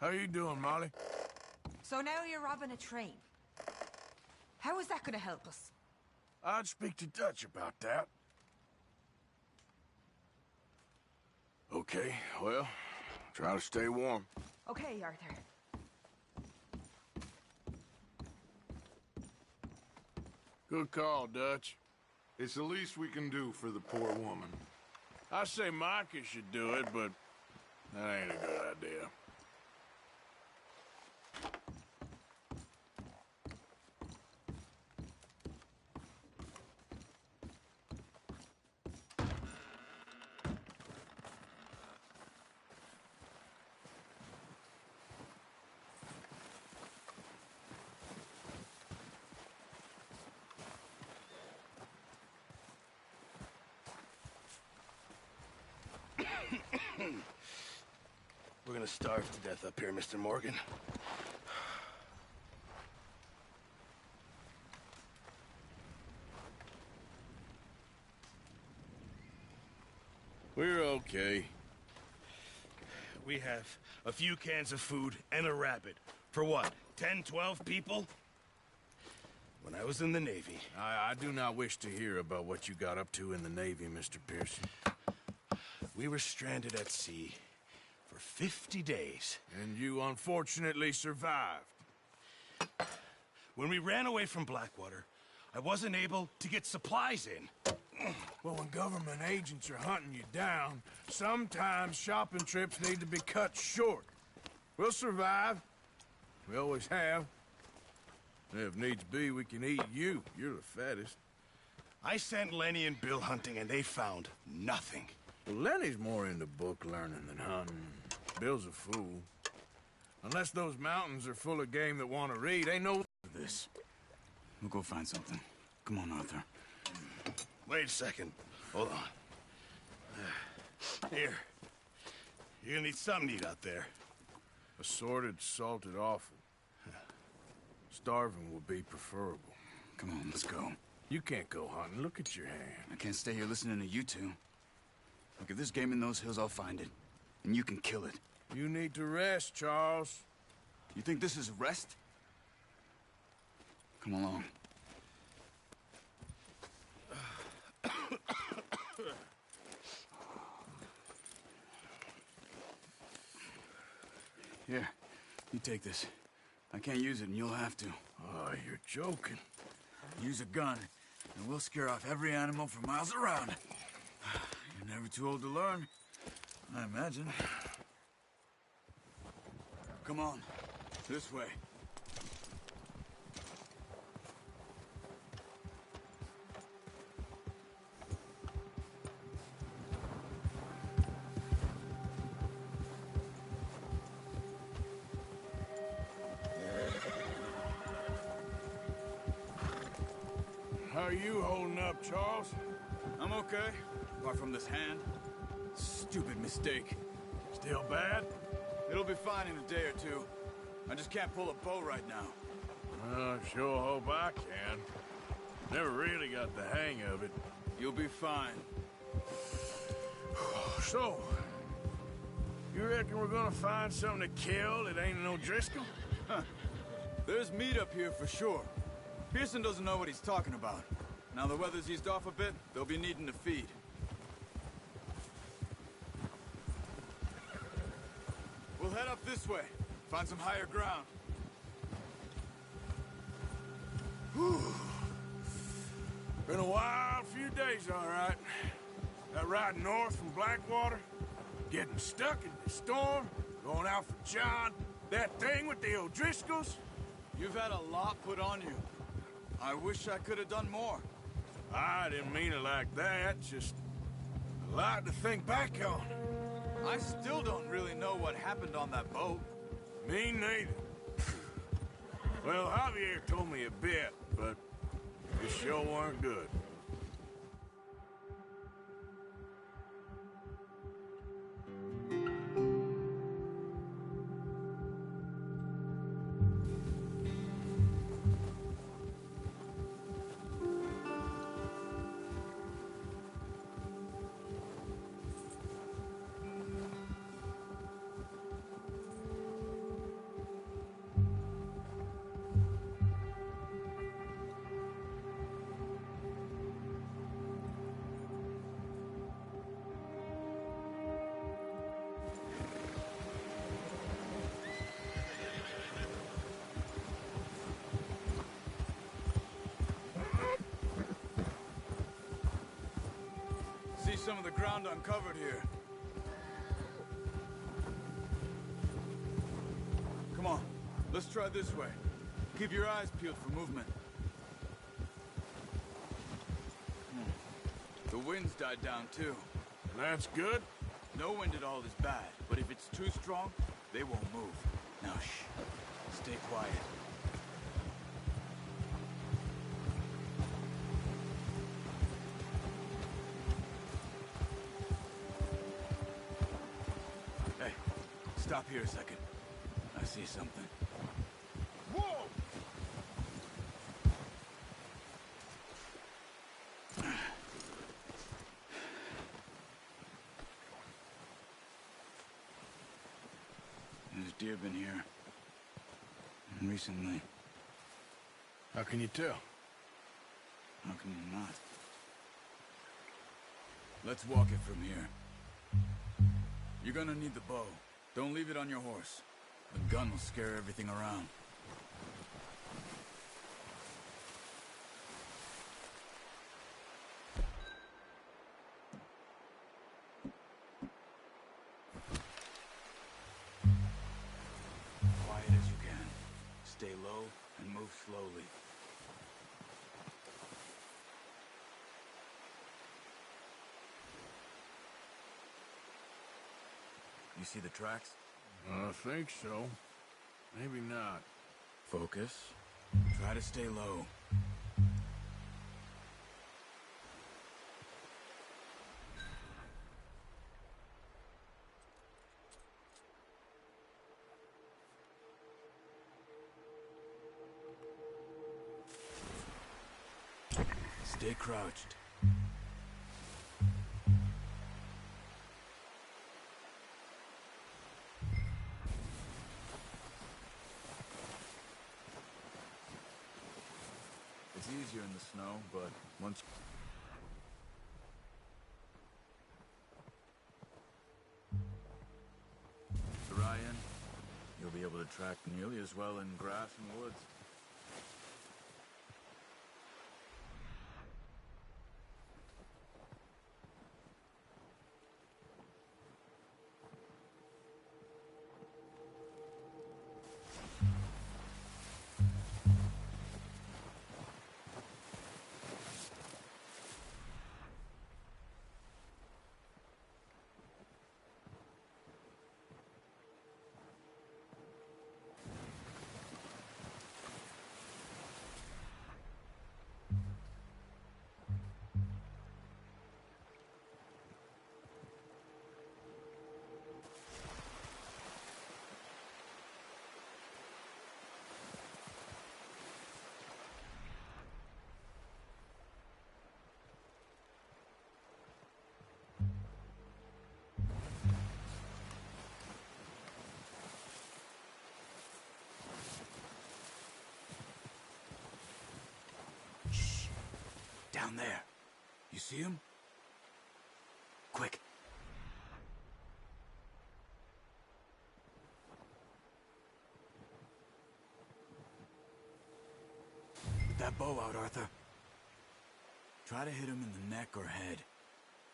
How you doing, Molly? So now you're robbing a train. How is that gonna help us? I'd speak to Dutch about that. Okay, well, try to stay warm. Okay, Arthur. Good call, Dutch. It's the least we can do for the poor woman. I say Micah should do it, but that ain't a good idea. We're gonna starve to death up here, Mr. Morgan. We're okay. We have a few cans of food and a rabbit. For what, 10, 12 people? When I was in the Navy... I do not wish to hear about what you got up to in the Navy, Mr. Pearson. We were stranded at sea for 50 days. And you unfortunately survived. When we ran away from Blackwater, I wasn't able to get supplies in. Well, when government agents are hunting you down, sometimes shopping trips need to be cut short. We'll survive. We always have. If needs be, we can eat you. You're the fattest. I sent Lenny and Bill hunting, and they found nothing. Well, Lenny's more into book learning than hunting. Bill's a fool. Unless those mountains are full of game that want to read, ain't no... This. We'll go find something. Come on, Arthur. Wait a second. Hold on. Here. You're gonna need something to eat out there. Assorted, salted offal. Starving would be preferable. Come on, let's go. You can't go hunting. Look at your hand. I can't stay here listening to you two. Look, if there's game in those hills, I'll find it. And you can kill it. You need to rest, Charles. You think this is rest? Come along. Here, you take this. I can't use it, and you'll have to. Oh, you're joking. Use a gun, and we'll scare off every animal for miles around. You're never too old to learn, I imagine. Come on, this way. How are you holding up, Charles? I'm okay, apart from this hand. Stupid mistake. Still bad? It'll be fine in a day or two. I just can't pull a bow right now. I sure hope I can. Never really got the hang of it. You'll be fine. So, you reckon we're gonna find something to kill that ain't no Driscoll? Huh. There's meat up here for sure. Pearson doesn't know what he's talking about. Now the weather's eased off a bit, they'll be needing to feed. We'll head up this way. Find some higher ground. Whew. Been a wild few days, all right. That ride north from Blackwater, getting stuck in the storm, going out for John, that thing with the O'Driscolls. You've had a lot put on you. I wish I could have done more. I didn't mean it like that, just a lot to think back on. I still don't really know what happened on that boat. Me neither. Well, Javier told me a bit, but it sure weren't good. see some of the ground uncovered here. Come on, let's try this way. Keep your eyes peeled for movement. The wind's died down too. That's good. No wind at all is bad, but if it's too strong, they won't move. Now shh. Stay quiet. Hey, stop here a second. I see something. Whoa! There's deer been here. Recently. How can you tell? How can you not? Let's walk it from here. You're gonna need the bow. Don't leave it on your horse. The gun will scare everything around. Quiet as you can. Stay low and move slowly. You see the tracks? I think so. Maybe not. Focus. Try to stay low. Stay crouched. It's easier in the snow, but once... Ryan, you'll be able to track nearly as well in grass and woods. Down there. You see him? Quick. Get that bow out, Arthur. Try to hit him in the neck or head.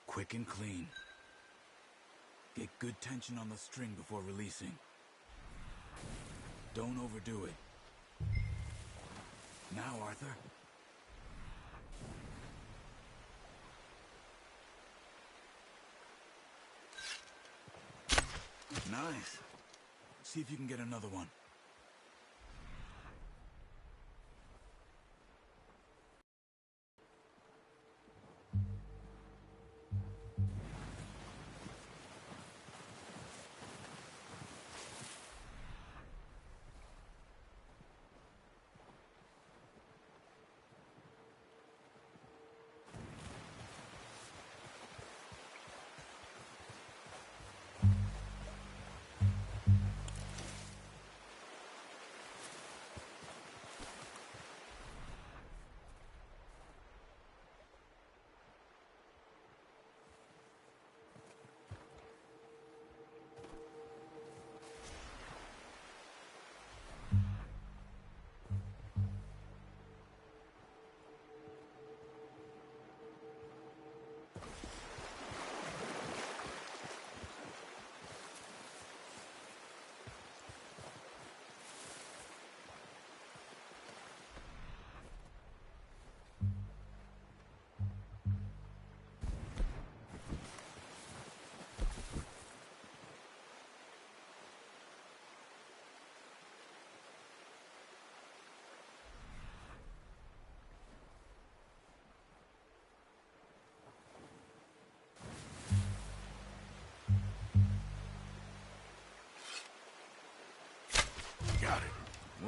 Quick and clean. Get good tension on the string before releasing. Don't overdo it. Now, Arthur. Nice. See if you can get another one.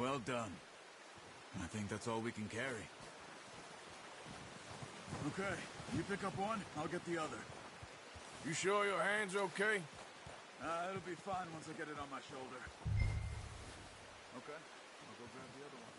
Well done. I think that's all we can carry. Okay, you pick up one, I'll get the other. You sure your hand's okay? It'll be fine once I get it on my shoulder. Okay, I'll go grab the other one.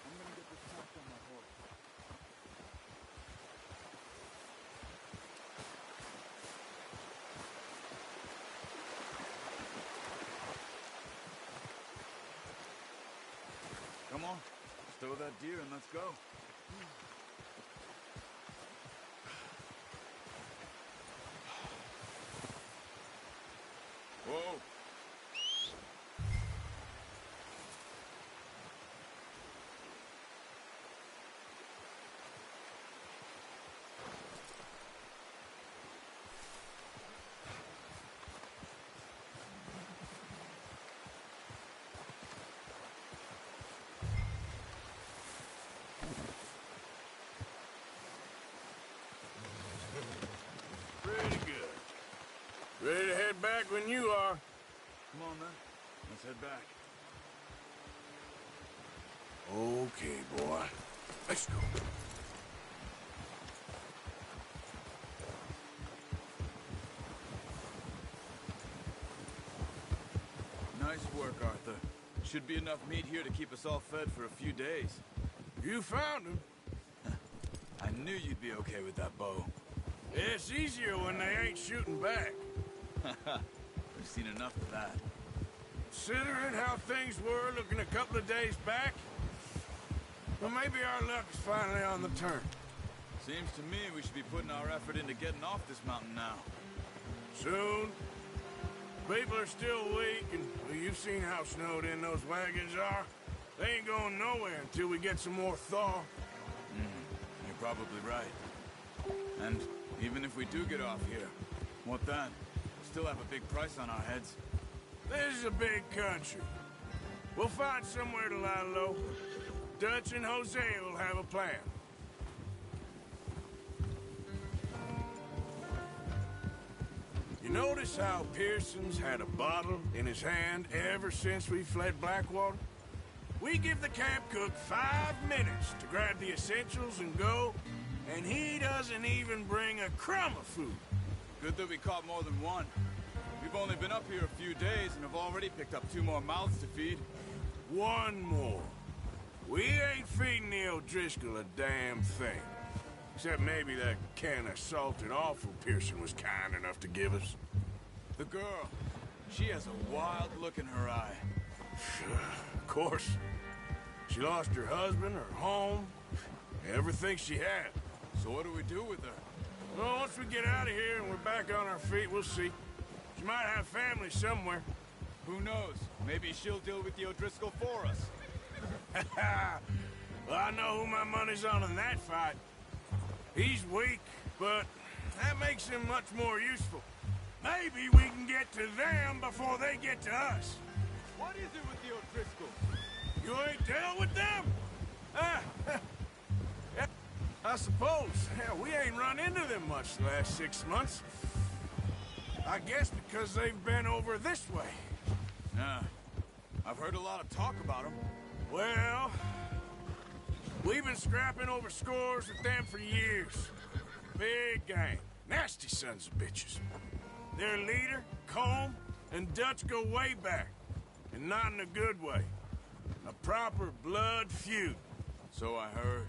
I'm gonna get this tacked on my horse. Come on, stow that deer and let's go. Whoa. Pretty good. Ready to head back when you are. Come on then, let's head back. Okay, boy. Let's go. Nice work, Arthur. Should be enough meat here to keep us all fed for a few days. You found him. I knew you'd be okay with that bow. It's easier when they ain't shooting back. We've seen enough of that. Considering how things were looking a couple of days back, well, maybe our luck is finally on the turn. Seems to me we should be putting our effort into getting off this mountain now. Soon. People are still weak, and well, you've seen how snowed in those wagons are. They ain't going nowhere until we get some more thaw. You're probably right. And even if we do get off here, what then? Still have a big price on our heads. This is a big country. We'll find somewhere to lie low. Dutch and Jose will have a plan. You notice how Pearson's had a bottle in his hand ever since we fled Blackwater? We give the camp cook 5 minutes to grab the essentials and go, and he doesn't even bring a crumb of food. Good that we caught more than one. We've only been up here a few days and have already picked up 2 more mouths to feed. One more. We ain't feeding the O'Driscoll a damn thing. Except maybe that can of salted offal Pearson was kind enough to give us. The girl, she has a wild look in her eye. Of course. She lost her husband, her home, everything she had. So what do we do with her? Well, once we get out of here and we're back on our feet, we'll see. She might have family somewhere. Who knows? Maybe she'll deal with the O'Driscoll for us. Well, I know who my money's on in that fight. He's weak, but that makes him much more useful. Maybe we can get to them before they get to us. What is it with the O'Driscoll? You ain't dealt with them? Yeah, I suppose. Hell, we ain't run into them much the last 6 months. I guess because they've been over this way. Nah, I've heard a lot of talk about them. Well, we've been scrapping over scores with them for years. Big gang. Nasty sons of bitches. Their leader, Combe, and Dutch go way back. And not in a good way. A proper blood feud. So I heard.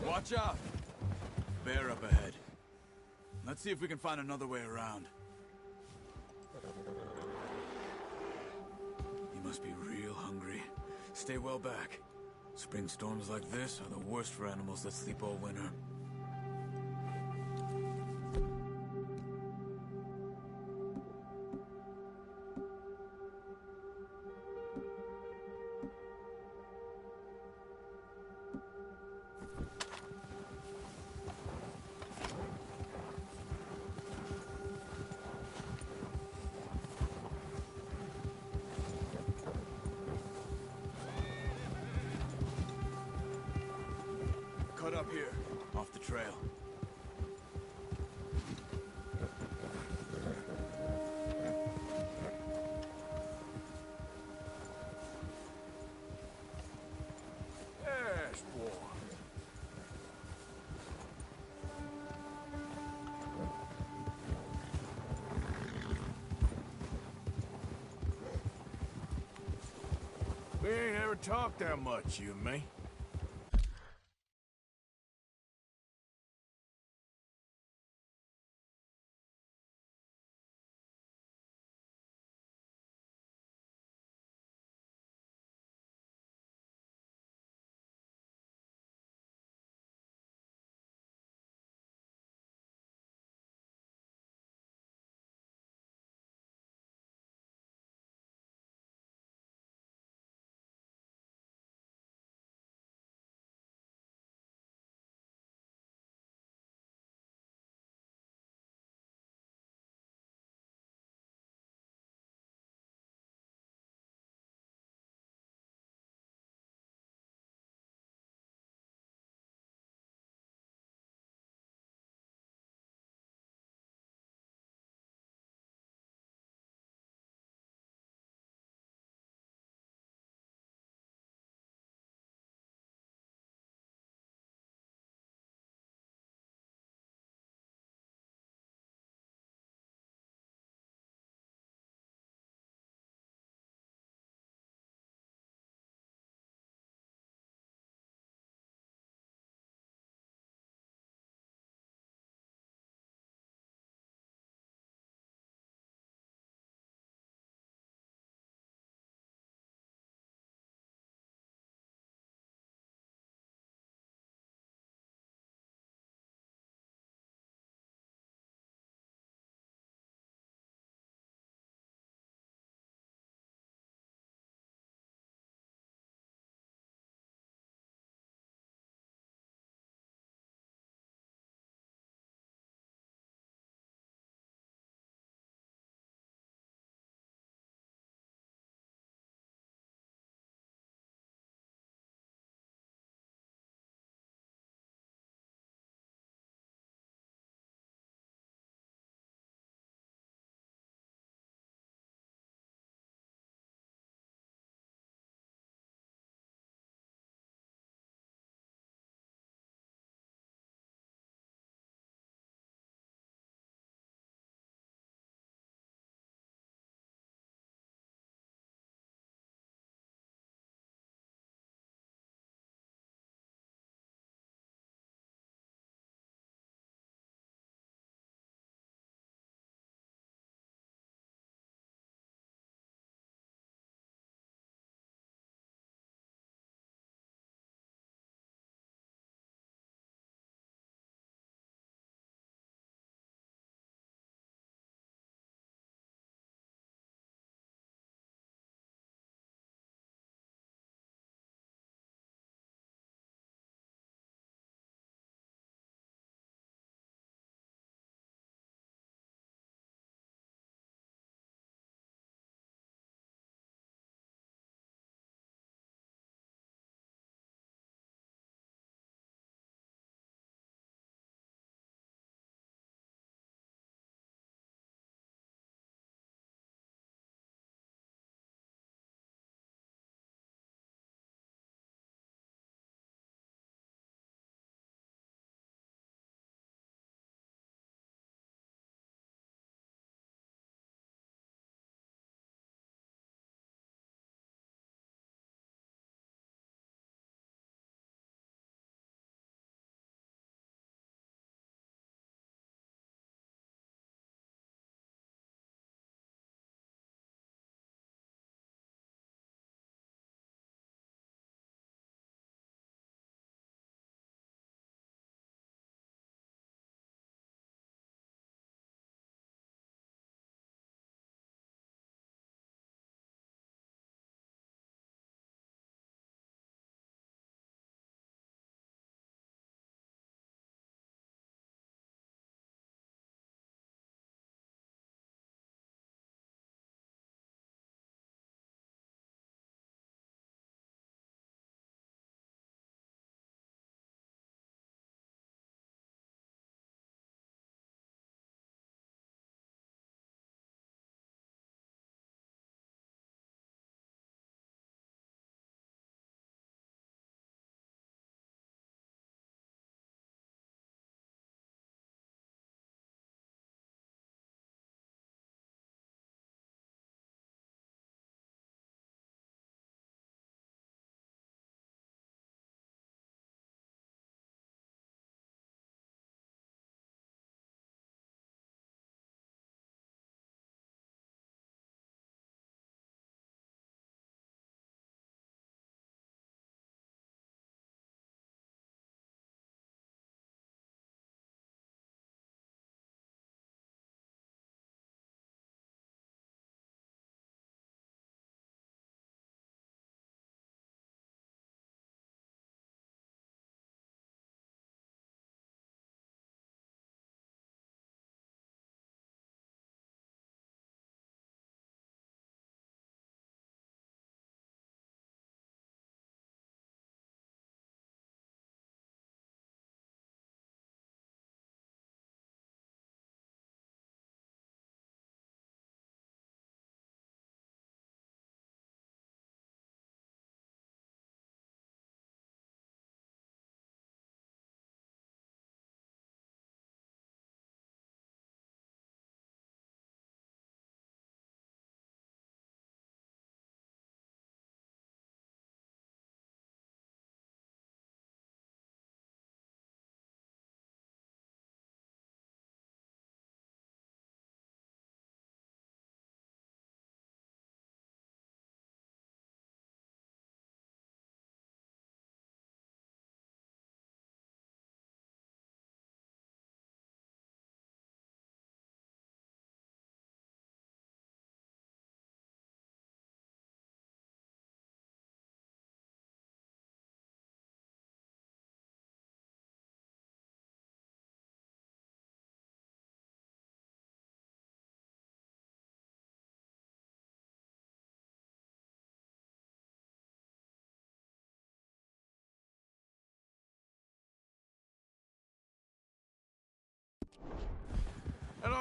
Watch out! Bear up ahead. Let's see if we can find another way around. You must be real hungry. Stay well back. Spring storms like this are the worst for animals that sleep all winter. Cut up here. Off the trail. Yes, boy. We ain't ever talked that much, you and me.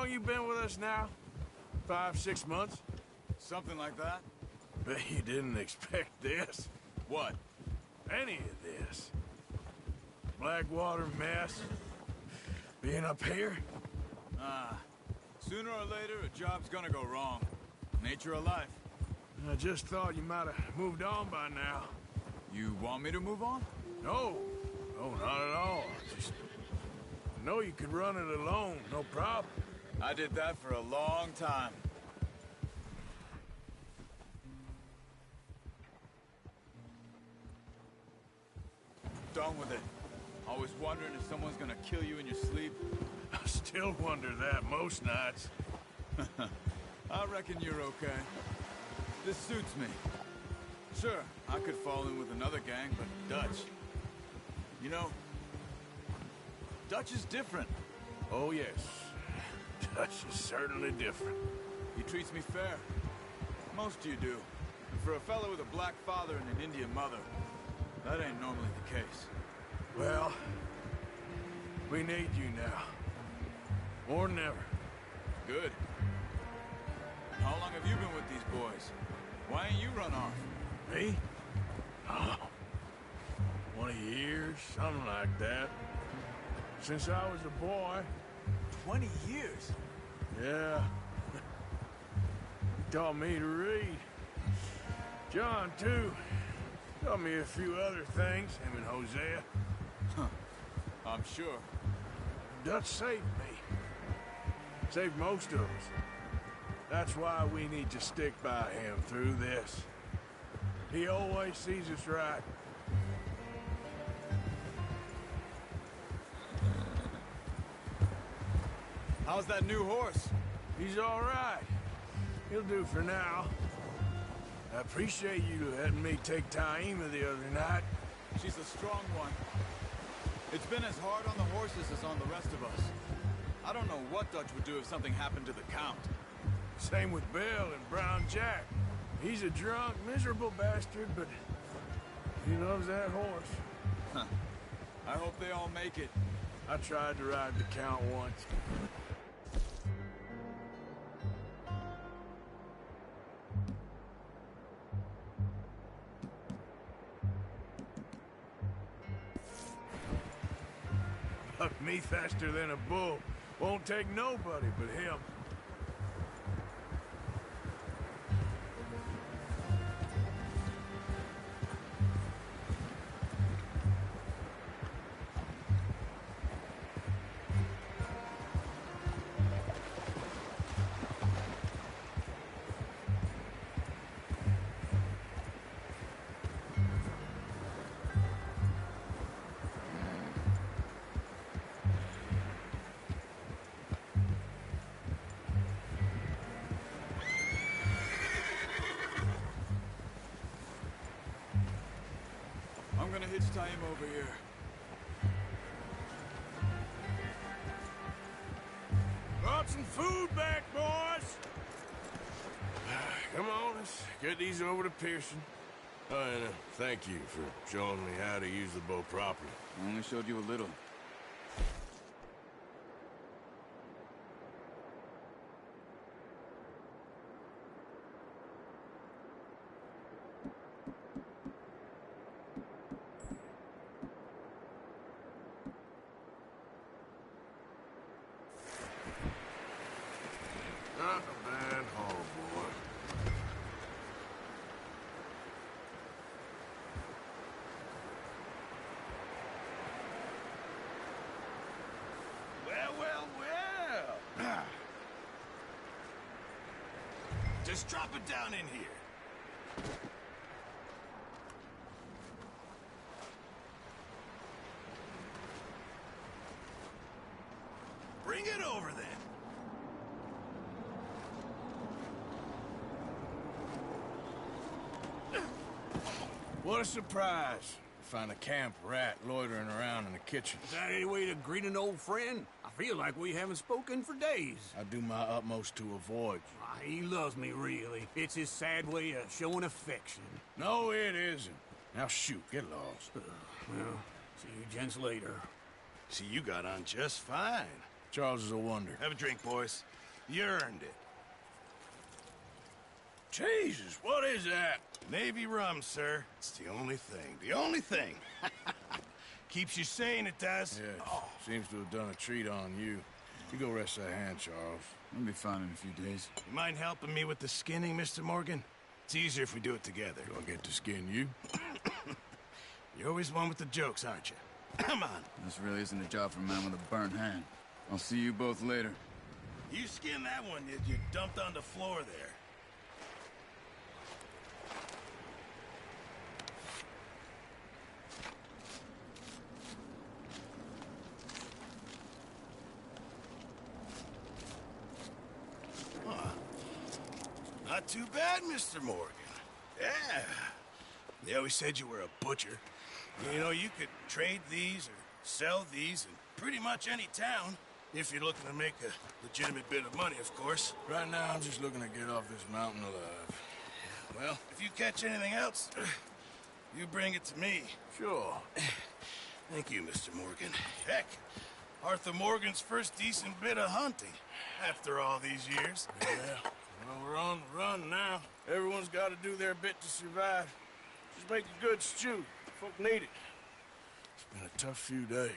long you been with us now? 5, 6 months? Something like that? Bet you didn't expect this. What? Any of this. Blackwater mess. Being up here? Sooner or later, a job's gonna go wrong. Nature of life. I just thought you might have moved on by now. You want me to move on? No. No, not at all. Just know you could run it alone, no problem. I did that for a long time. Done with it. Always wondering if someone's gonna kill you in your sleep. I still wonder that most nights. I reckon you're okay. This suits me. Sure, I could fall in with another gang, but Dutch... You know, Dutch is different. Oh, yes. Dutch is certainly different. He treats me fair. Most of you do. And for a fellow with a black father and an Indian mother, that ain't normally the case. Well, we need you now. More than ever. Good. And how long have you been with these boys? Why ain't you run off? Me? Oh, 20 years, something like that. Since I was a boy. 20 years? Yeah. He taught me to read. John, too. Taught me a few other things, him and Hosea. I'm sure. Dutch saved me. Saved most of us. That's why we need to stick by him through this. He always sees us right. How's that new horse? He's all right. He'll do for now. I appreciate you letting me take Taima the other night. She's a strong one. It's been as hard on the horses as on the rest of us. I don't know what Dutch would do if something happened to the Count. Same with Bill and Brown Jack. He's a drunk, miserable bastard, but he loves that horse. Huh. I hope they all make it. I tried to ride the Count once. Buck me faster than a bull. Won't take nobody but him. I'm gonna hitch tie him over here. Brought some food back, boys! Come on, let's get these over to Pearson. Oh, and thank you for showing me how to use the bow properly. I only showed you a little. Not a bad haul, boy. Well, well, well. Just drop it down in here. Bring it over then. What a surprise. Find a camp rat loitering around in the kitchen. Is that any way to greet an old friend? I feel like we haven't spoken for days. I do my utmost to avoid you. He loves me, really. It's his sad way of showing affection. No, it isn't. Now shoot, get lost. Well, see you gents later. See, you got on just fine. Charles is a wonder. Have a drink, boys. You earned it. Jesus, what is that? Navy rum, sir. It's the only thing. The only thing. Keeps you sane, it does. Yeah, seems to have done a treat on you. You go rest that hand, Charles. I'll be fine in a few days. You mind helping me with the skinning, Mr. Morgan? It's easier if we do it together. Do I get to skin you? You're always one with the jokes, aren't you? Come on. This really isn't a job for a man with a burnt hand. I'll see you both later. You skinned that one you dumped on the floor there. Not too bad, Mr. Morgan. Yeah. They always said you were a butcher. You know, you could trade these or sell these in pretty much any town, if you're looking to make a legitimate bit of money, of course. Right now, I'm just looking to get off this mountain alive. Well, if you catch anything else, you bring it to me. Sure. Thank you, Mr. Morgan. Heck, Arthur Morgan's first decent bit of hunting after all these years. Yeah. Well, we're on the run now. Everyone's got to do their bit to survive. Just make a good stew. Folk need it. It's been a tough few days.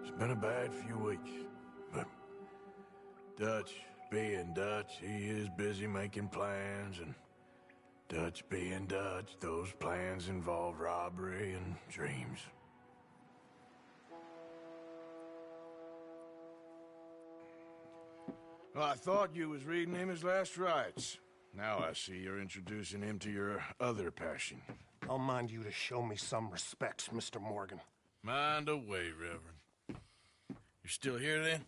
It's been a bad few weeks, but Dutch being Dutch, he is busy making plans, and Dutch being Dutch, those plans involve robbery and dreams. Well, I thought you was reading him his last rites. Now I see you're introducing him to your other passion. I'll mind you to show me some respect, Mr. Morgan. Mind away, Reverend. You're still here, then?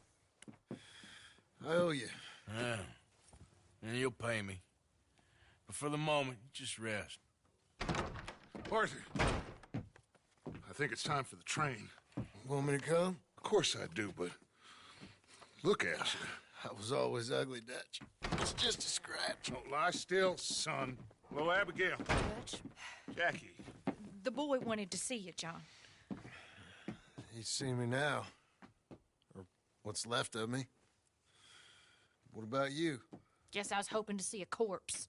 I owe you. Yeah. And you'll pay me. But for the moment, just rest. Arthur, I think it's time for the train. Want me to come? Of course I do, but look at you. I was always ugly, Dutch. It's just a scratch. Don't lie still, son. Hello, Abigail. Dutch, Jackie. the boy wanted to see you, John. He's seen me now. Or what's left of me. What about you? Guess I was hoping to see a corpse.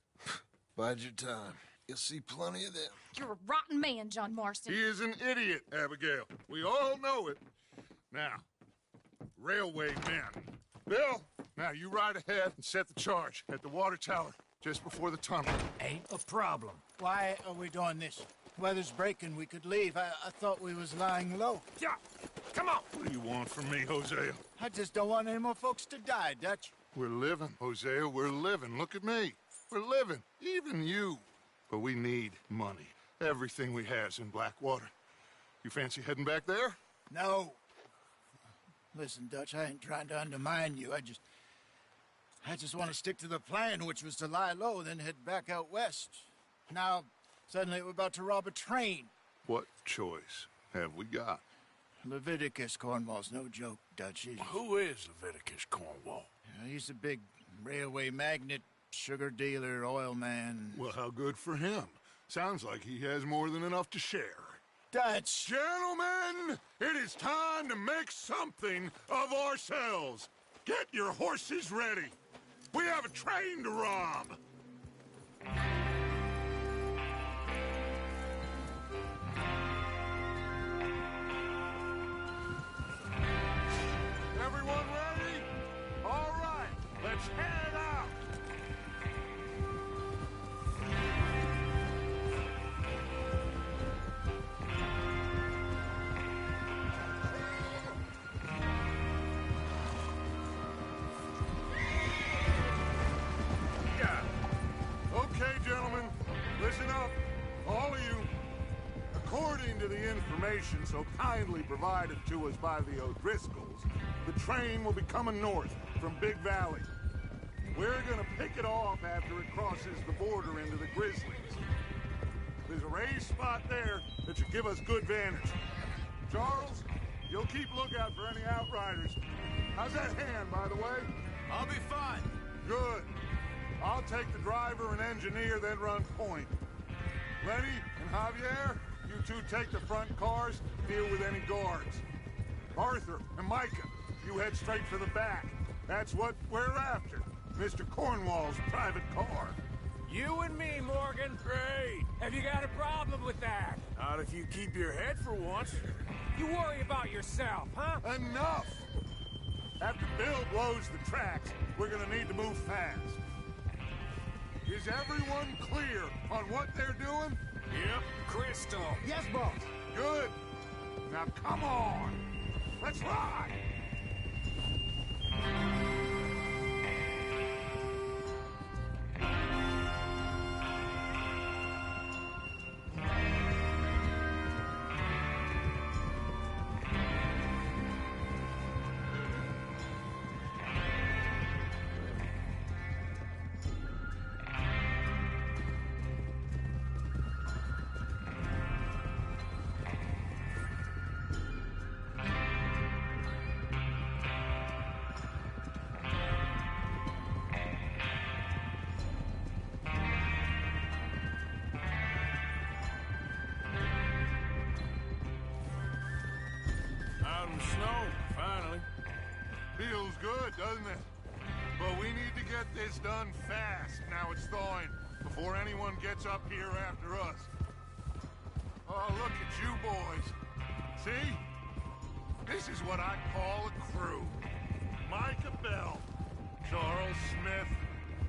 Bide your time. You'll see plenty of them. You're a rotten man, John Marston. He is an idiot, Abigail. We all know it. Now, railway men. Bill, now you ride ahead and set the charge at the water tower just before the tunnel. Ain't a problem. Why are we doing this? Weather's breaking. We could leave. I thought we was lying low. Yeah, come on. What do you want from me, Hosea? I just don't want any more folks to die, Dutch. We're living, Hosea. We're living. Look at me. We're living. Even you. But we need money. Everything we has in Blackwater. You fancy heading back there? No. Listen, Dutch, I ain't trying to undermine you. I just want to stick to the plan, which was to lie low, then head back out west. Now, suddenly we're about to rob a train. What choice have we got? Leviticus Cornwall's no joke, Dutch. Who is Leviticus Cornwall? He's a big railway magnate, sugar dealer, oil man. Well, how good for him. Sounds like he has more than enough to share. Dutch! Gentlemen, it is time to make something of ourselves. Get your horses ready. We have a train to rob. Everyone ready? All right, let's head out. Okay, gentlemen, listen up, all of you. According to the information so kindly provided to us by the O'Driscolls, the train will be coming north from Big Valley. We're gonna pick it off after it crosses the border into the Grizzlies. There's a raised spot there that should give us good vantage. Charles, you'll keep lookout for any outriders. How's that hand, by the way? I'll be fine. Good. I'll take the driver and engineer, then run point. Lenny and Javier, you two take the front cars, deal with any guards. Arthur and Micah, you head straight for the back. That's what we're after. Mr. Cornwall's private car. You and me, Morgan. Great. Have you got a problem with that? Not if you keep your head for once. You worry about yourself, huh? Enough! After Bill blows the tracks, we're gonna need to move fast. Is everyone clear on what they're doing? Yep. Crystal. Yes, boss. Good. Now come on. Let's ride. Out in the snow, finally. Feels good, doesn't it? But we need to get this done fast. Now it's thawing, before anyone gets up here after us. Oh, look at you boys. See? This is what I call a crew. Micah Bell, Charles Smith,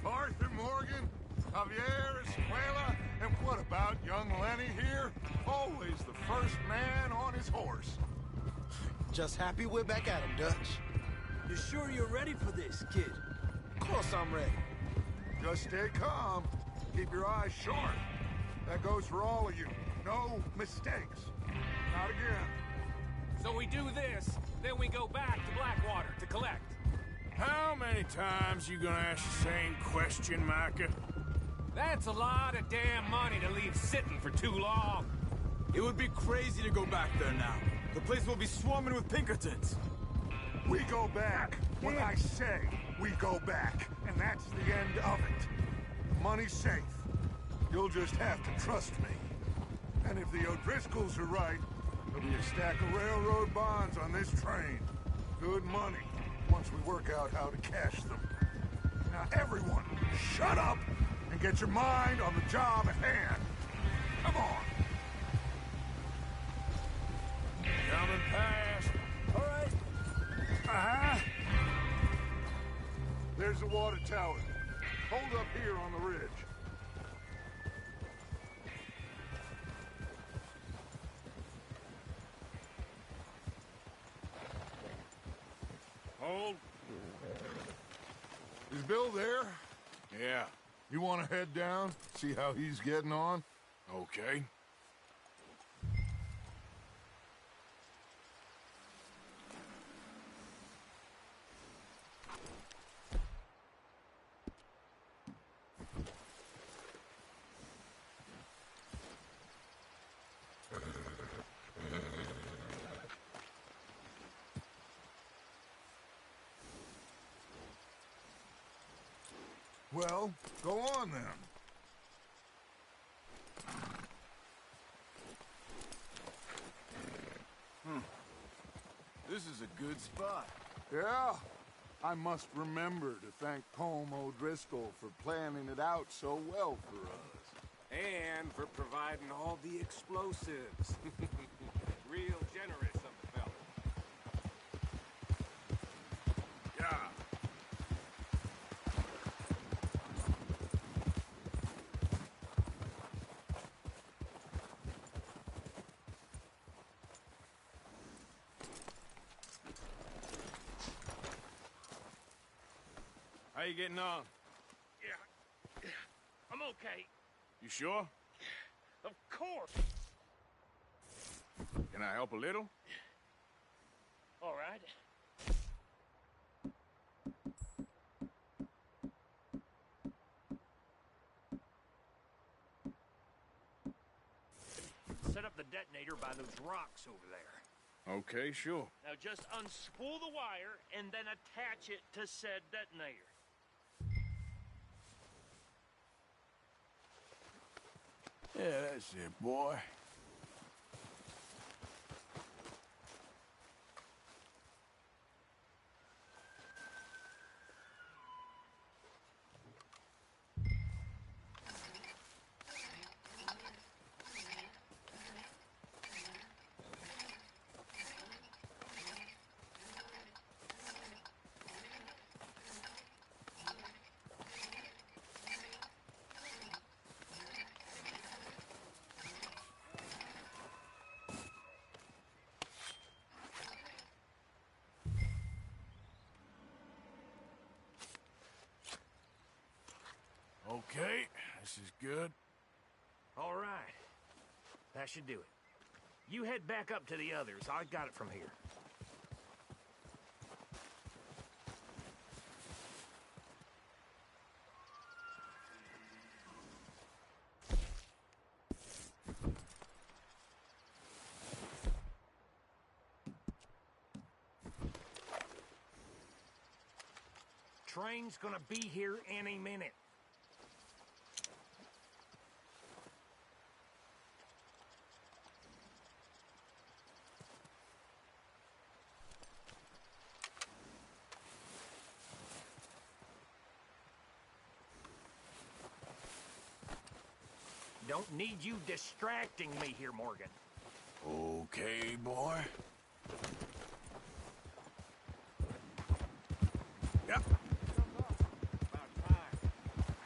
Arthur Morgan, Javier Escuela, and what about young Lenny here? Always the first man on his horse. Just happy we're back at him, Dutch. You sure you're ready for this, kid? Of course I'm ready. Just stay calm. Keep your eyes sharp. That goes for all of you. No mistakes. Not again. So we do this, then we go back to Blackwater to collect. How many times you gonna ask the same question, Micah? That's a lot of damn money to leave sitting for too long. It would be crazy to go back there now. The place will be swarming with Pinkertons. We go back. When I say we go back, and that's the end of it. Money's safe. You'll just have to trust me. And if the O'Driscolls are right, there'll be a stack of railroad bonds on this train. Good money, once we work out how to cash them. Now everyone, shut up and get your mind on the job at hand. Come on. Coming past. All right. Uh-huh. There's the water tower. Hold up here on the ridge. Hold. Is Bill there? Yeah. You want to head down, see how he's getting on? Okay. Well, go on then. This is a good spot. Yeah, I must remember to thank Colm O'Driscoll for planning it out so well for us. And for providing all the explosives. Real generous of the fella. Yeah. How you getting on? Yeah. I'm okay. You sure? Of course. Can I help a little? All right. Set up the detonator by those rocks over there. Okay, sure. Now just unspool the wire and then attach it to said detonator. Yeah, that's it, boy. Okay, this is good. All right. That should do it. You head back up to the others. I got it from here. Train's gonna be here any minute. Don't need you distracting me here, Morgan. Okay, boy. Yep. About time.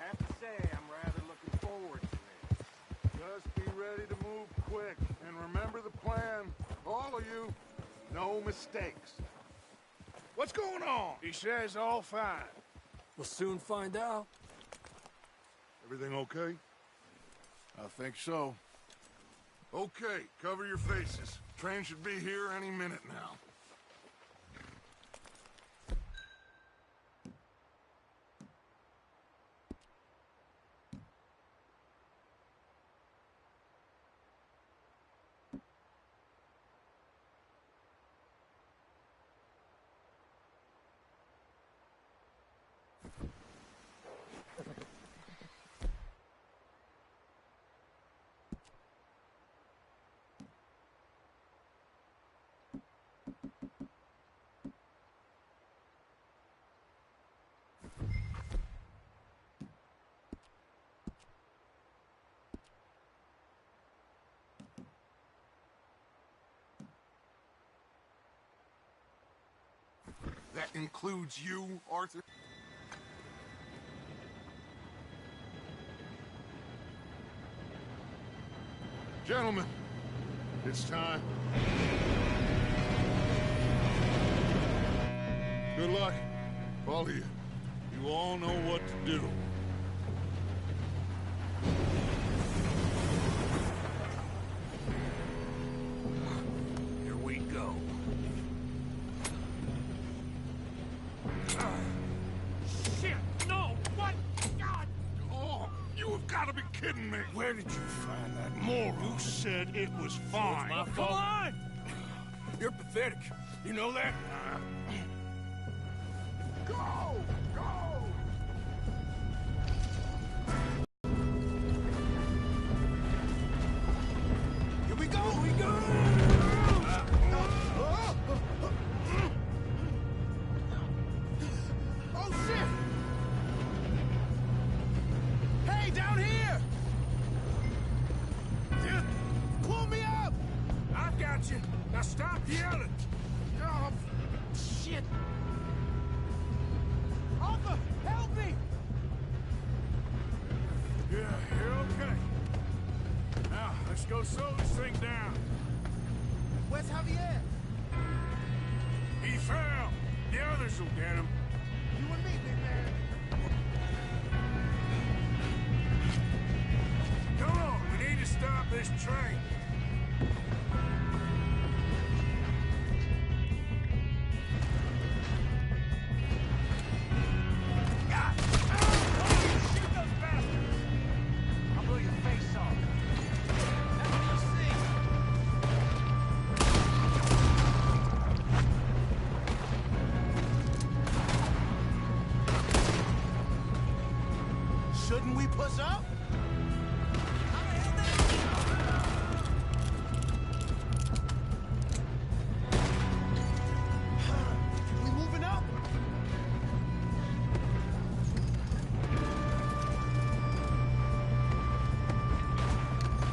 I have to say, I'm rather looking forward to this. Just be ready to move quick. And remember the plan. All of you. No mistakes. What's going on? He says all fine. We'll soon find out. Everything okay? I think so. Okay, cover your faces. Train should be here any minute now. That includes you, Arthur? Gentlemen, it's time. Good luck, all of you. You all know what to do. Here we go. Shit! No! What? God! Oh, you have got to be kidding me. Where did you find that moron? You said it was fine. Come on! You're pathetic. You know that? Go! Go! Here we go! Here we go! Oh, shit! Hey, down here! Dude, pull me up! I got you. Now stop yelling. Oh, shit! Arthur, help me! Yeah, you're okay. Now, let's go slow this thing down. Where's Javier? He fell. The others will get him. You and me, big man. Come on, we need to stop this train. Shoot those bastards! I'll blow your face off. That's what you see. push up? We moving up?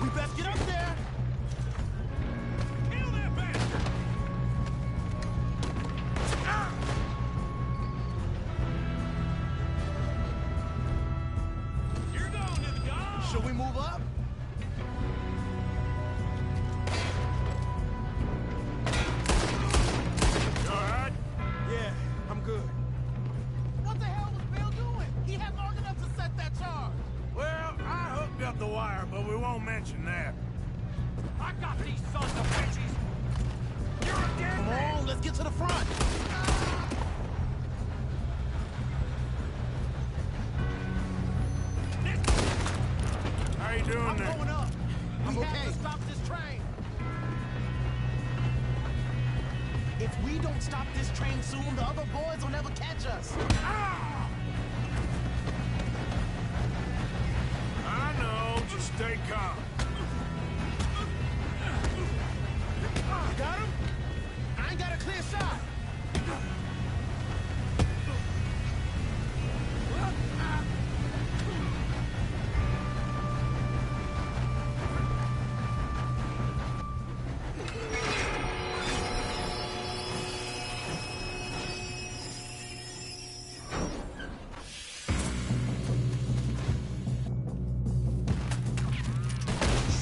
We best get up there. Kill that bastard! You're going to the gone. Should we move up? You all right? Yeah, I'm good. What the hell was Bill doing? He had long enough to set that charge. Well, I hooked up the wire, but we won't mention that. I got these sons of bitches. You're a dead Come man. on, let's get to the front. How you doing I'm there? going up. I'm We okay. have to stop this train. If we don't stop this train soon, the other boys will never catch us. I know, just stay calm. You got him? I ain't got a clear shot.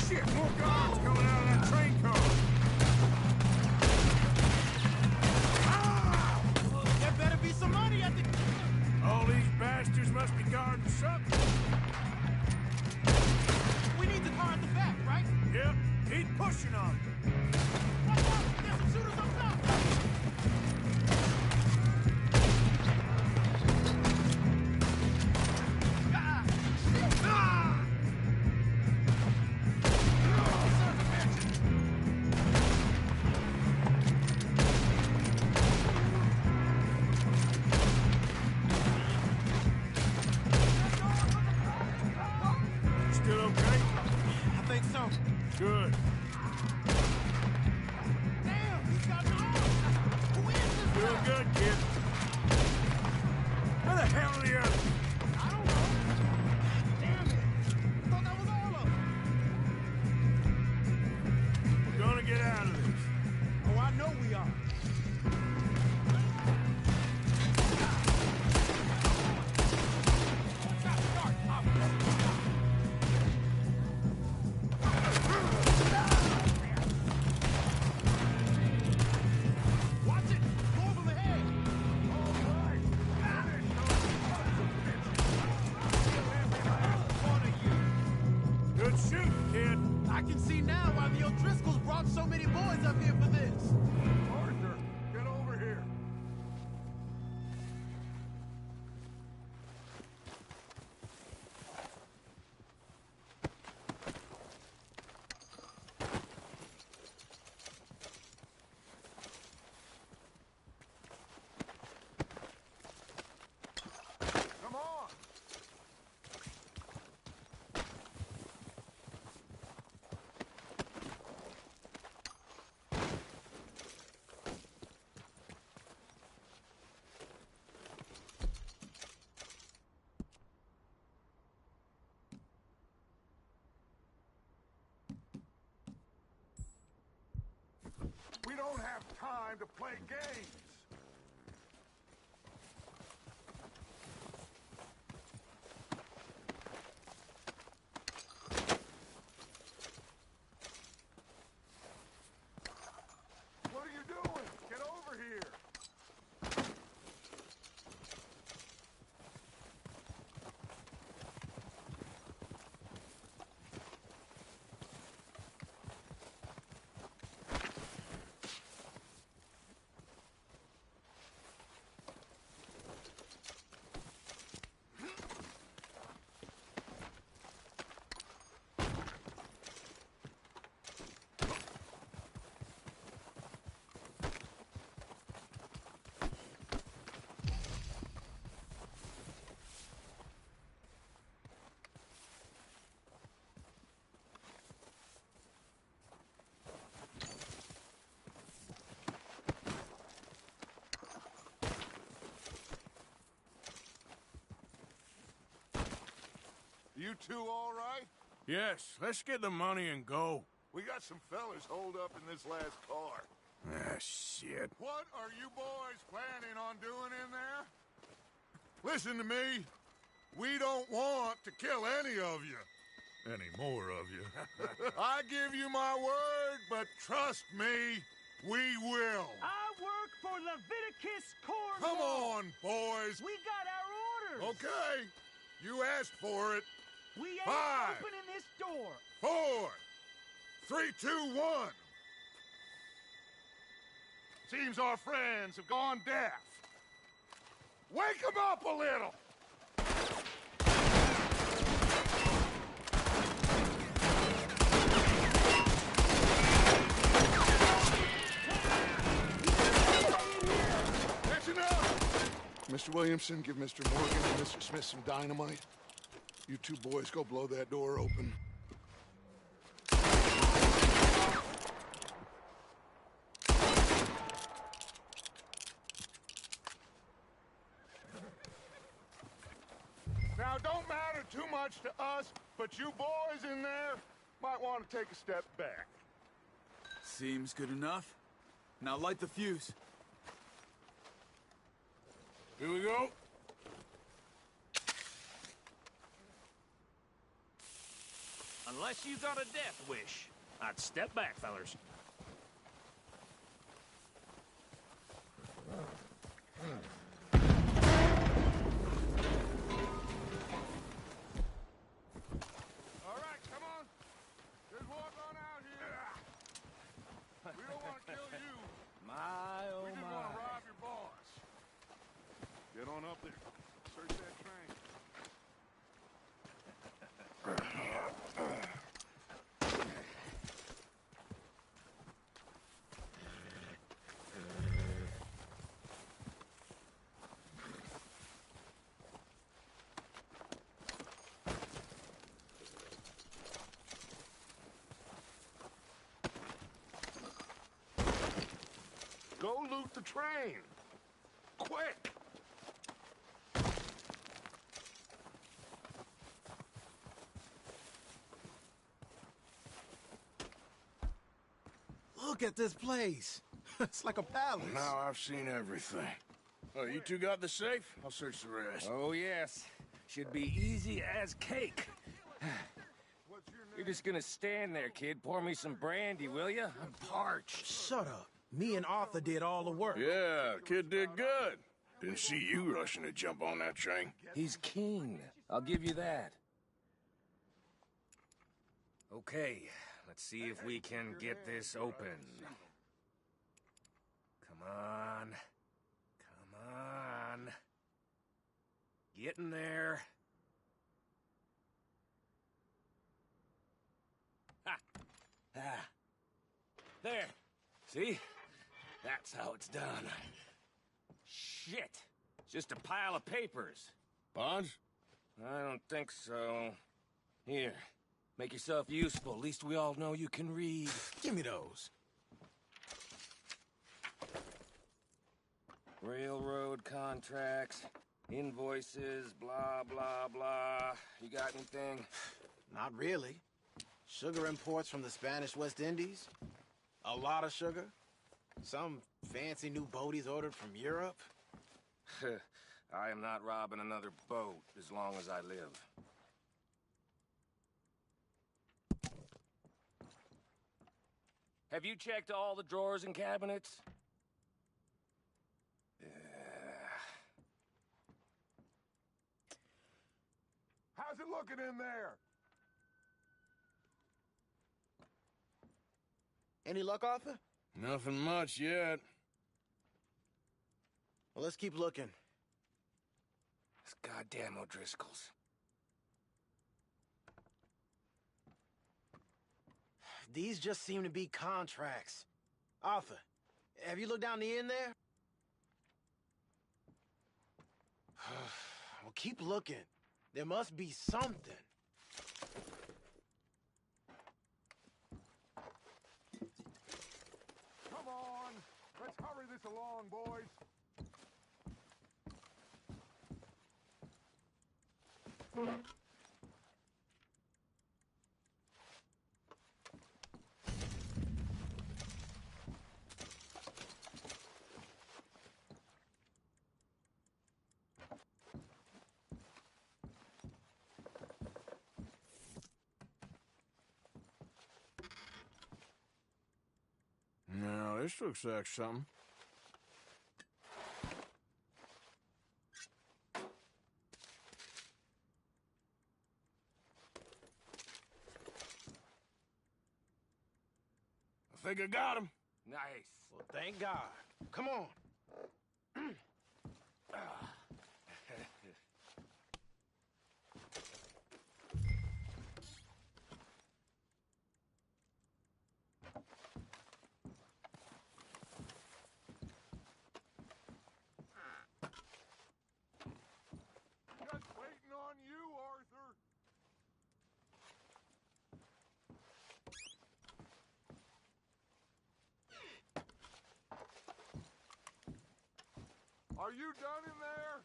Shit, more guards coming out of that train car. There better be some money at the... All these bastards must be guarding something. We need the car at the back, right? Yep, keep pushing on it. Watch out! There's some shooters up top! Ah! Ah! Still okay? I think so. Good. Damn, he's got an arm! Who is this Doing guy? good, kid. Where the hell are the others? I don't know. Damn it! I thought that was all of them. We're gonna get out of this. Oh, I know we are. Watch it! Go over the head! Good shooting, kid. I can see now why the O'Driscolls brought so many boys up here for this. Arthur, get over here. Come on. We don't have time to play games. What are you doing? Get over here. You two all right? Yes, let's get the money and go. We got some fellas holed up in this last car. Ah, shit. What are you boys planning on doing in there? Listen to me. We don't want to kill any of you. Any more of you. I give you my word, but trust me, we will. I work for Leviticus Corps. Come on, boys. We got our orders. Okay. You asked for it. We ain't 5, opening this door. 4, 3, 2, 1. Seems our friends have gone deaf. Wake them up a little! That's enough! Mr. Williamson, give Mr. Morgan and Mr. Smith some dynamite. You two boys go blow that door open. Now, don't matter too much to us, but you boys in there might want to take a step back. Seems good enough. Now light the fuse. Here we go. Unless you got a death wish, I'd step back, fellers. All right, come on. Just walk on out here. We don't want to kill you. My, oh We just my. want to rob your boss. Get on up there. Search that train. Go loot the train. Quick! Look at this place. It's like a palace. Now I've seen everything. Oh, you two got the safe? I'll search the rest. Oh, yes. Should be easy as cake. You're just gonna stand there, kid. Pour me some brandy, will you? I'm parched. Shut up. Me and Arthur did all the work. Yeah, kid did good. Didn't see you rushing to jump on that train. He's king. I'll give you that. Okay, let's see if we can get this open. Come on. Come on. Get in there. Ha! Ah. There. See? That's how it's done. Shit. It's just a pile of papers. Bonds? I don't think so. Here. Make yourself useful. At least we all know you can read. Give me those. Railroad contracts, invoices, blah, blah, blah. You got anything? Not really. Sugar imports from the Spanish West Indies. A lot of sugar. Some fancy new boat he's ordered from Europe. I am not robbing another boat as long as I live. Have you checked all the drawers and cabinets? How's it looking in there? Any luck, Arthur? Nothing much yet. Well, let's keep looking. It's goddamn O'Driscoll's. These just seem to be contracts. Arthur, have you looked down the end there? Well, keep looking. There must be something. Come on. Let's hurry this along, boys. this looks like something. I think I got him. Nice. Well, thank God. Come on. Just waiting on you, Arthur. Are you done in there?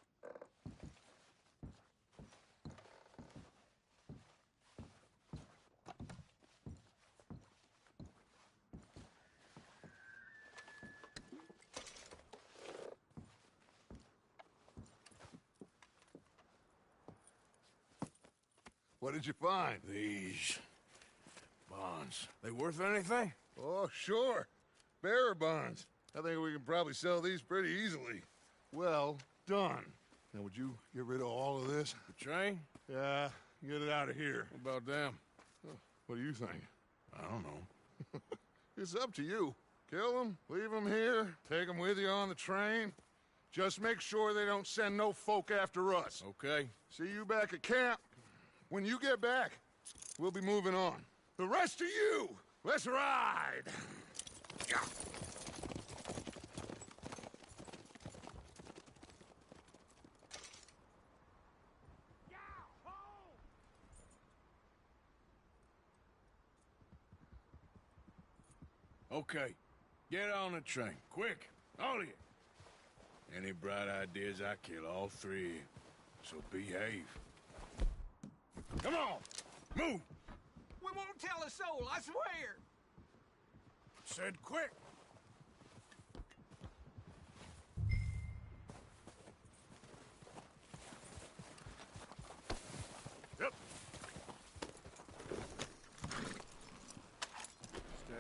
What did you find? These bonds. They worth anything? Oh, sure. Bearer bonds. I think we can probably sell these pretty easily. Well done. Now, would you get rid of all of this? The train? Yeah, get it out of here. What about them? What do you think? I don't know. It's up to you. Kill them, leave them here, take them with you on the train. Just make sure they don't send no folk after us. Okay. See you back at camp. When you get back, we'll be moving on. The rest of you, let's ride! Yeah. Okay. Get on the train. Quick. All of you. Any bright ideas, I kill all three of you. So behave. Come on! Move! We won't tell a soul, I swear. Said quick! Yep. Stay.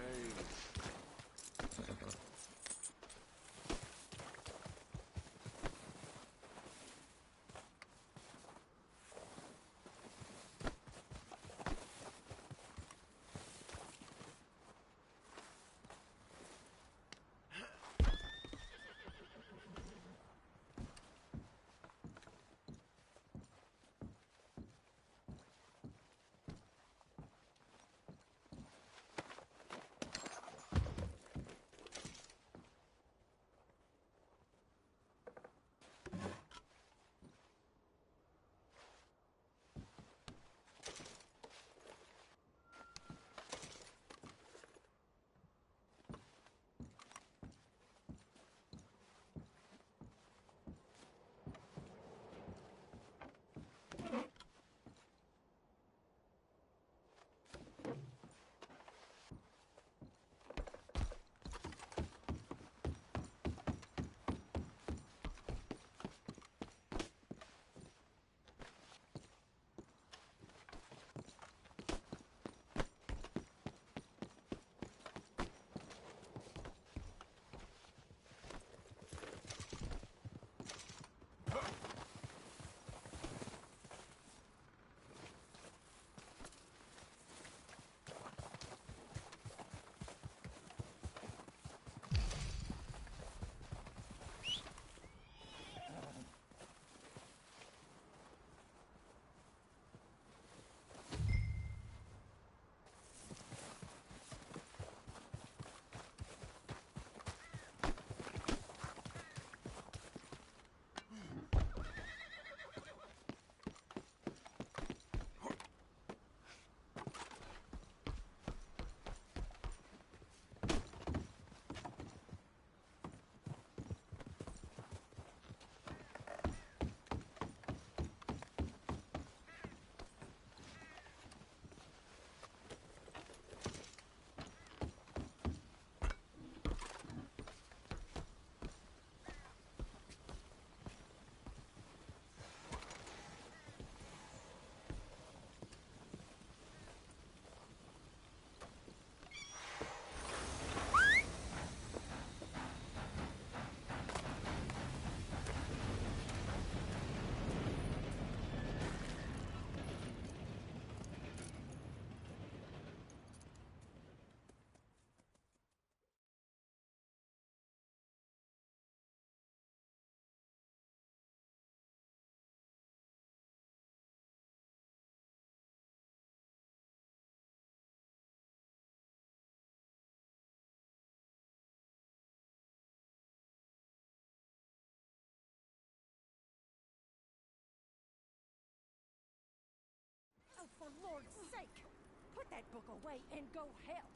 that book away and go help.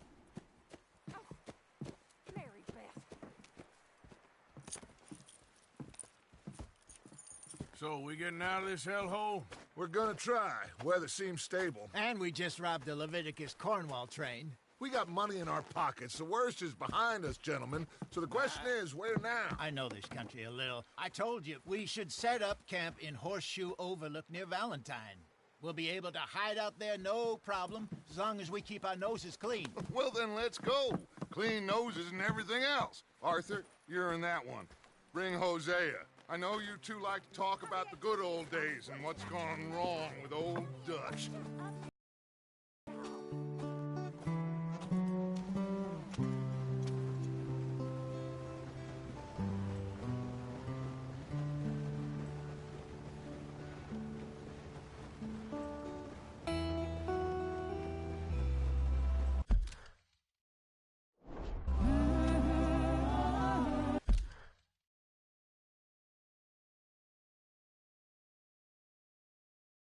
Oh, Mary Beth. So, we getting out of this hellhole? We're gonna try. Weather seems stable. And we just robbed the Leviticus Cornwall train. We got money in our pockets. The worst is behind us, gentlemen. So the question is, where now? I know this country a little. I told you, we should set up camp in Horseshoe Overlook near Valentine. We'll be able to hide out there no problem, as long as we keep our noses clean. Well, then let's go. Clean noses and everything else. Arthur, you're in that one. Bring Hosea. I know you two like to talk about the good old days and what's gone wrong with old Dutch.